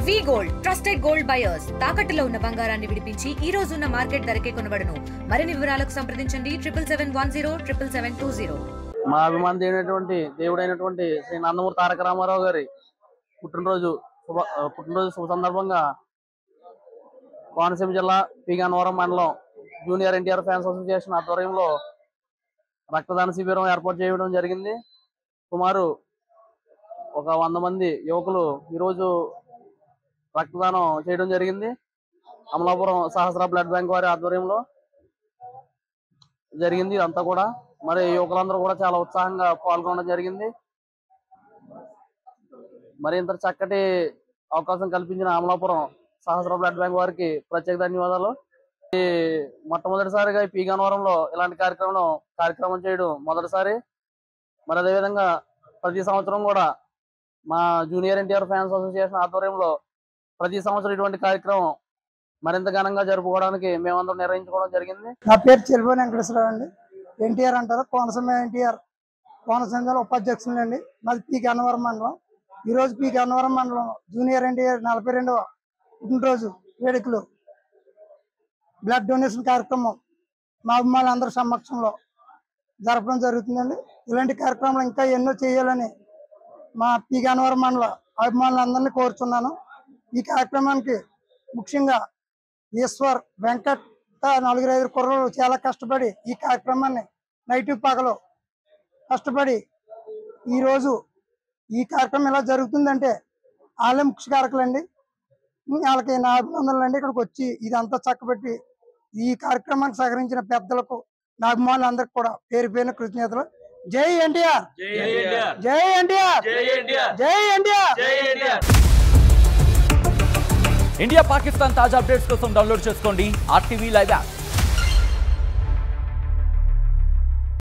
వి gold trusted gold buyers తాకట్టులో ఉన్న బంగారాన్ని విడిపించి ఈ రోజు ఉన్న మార్కెట్ ధరకే కొనబడును. మరిన్ని వివరాలకు సంప్రదించండి 77107720. మా అభిమాని దేవుడైనటువంటి శ్రీ నందమూరి తారక రామారావు గారి పుట్టినరోజు శుభ సందర్భంగా కోనసీమ జిల్లా పి గన్నవరం మండలం జూనియర్ ఎన్టీఆర్ ఫ్యాన్స్ అసోసియేషన్ ఆధ్వర్యంలో రక్తదాన శిబిరం ఏర్పాటు చేయడం జరిగింది. సుమారు ఒక 100 మంది యువకులు ఈరోజు రక్తదానం చేయడం జరిగింది. అమలాపురం సహస్ర బ్లడ్ బ్యాంక్ వారి ఆధ్వర్యంలో జరిగింది. అంతా కూడా మరి యువకులందరూ కూడా చాలా ఉత్సాహంగా పాల్గొనడం జరిగింది. మరి ఇంత చక్కటి అవకాశం కల్పించిన అమలాపురం సహస్ర బ్లడ్ బ్యాంక్ వారికి ప్రత్యేక ధన్యవాదాలు. మొట్టమొదటిసారిగా పి గన్నవరంలో ఇలాంటి కార్యక్రమం చేయడం మొదటిసారి. మరి అదేవిధంగా ప్రతి సంవత్సరం కూడా మా జూనియర్ ఎన్టీఆర్ ఫ్యాన్స్ అసోసియేషన్ ఆధ్వర్యంలో ప్రతి సంవత్సరం ఇటువంటి కార్యక్రమం మరింత ఘనంగా జరుపుకోవడానికి మేమందరం నిర్వహించుకోవడం జరిగింది. నా పేరు చెల్బోని వెంకటేశ్వరరావు అండి. ఎన్టీఆర్ అంటారు, కోనసీమ ఎన్టీఆర్ కోనసీమ ఉపాధ్యక్షులు అండి. మాది పి గన్నవరం మండలం. ఈరోజు పి గన్నవరం మండలం జూనియర్ ఎన్టీఆర్ 42వ పుట్టినరోజు వేడుకలు బ్లడ్ డొనేషన్ కార్యక్రమం మా అభిమానులందరి సమక్షంలో జరపడం జరుగుతుందండి. ఇలాంటి కార్యక్రమాలు ఇంకా ఎన్నో చేయాలని మా పి గన్నవరం మండల అభిమానులందరినీ కోరుచున్నాను. ఈ కార్యక్రమానికి ముఖ్యంగా ఈశ్వర్, వెంకట్, 4-5 కుర్రలు చాలా కష్టపడి ఈ కార్యక్రమాన్ని నైట్ పగలు కష్టపడి ఈరోజు ఈ కార్యక్రమం ఎలా జరుగుతుందంటే వాళ్ళే ముఖ్య కారకులండి. వాళ్ళకి నా అభినందనలు అండి. ఇక్కడికి వచ్చి ఇదంతా చక్కబెట్టి ఈ కార్యక్రమానికి సహకరించిన పెద్దలకు, నా అభిమానులందరికీ కూడా పేరు పేరున కృతజ్ఞతలు. జై ఎన్టీఆర్, జై ఎన్టీఆర్, జై ఎన్టీఆర్. ఇండియా పాకిస్తాన్ తాజా అప్డేట్స్ కోసం డౌన్లోడ్ చేసుకోండి RTV లైవ్ యాప్.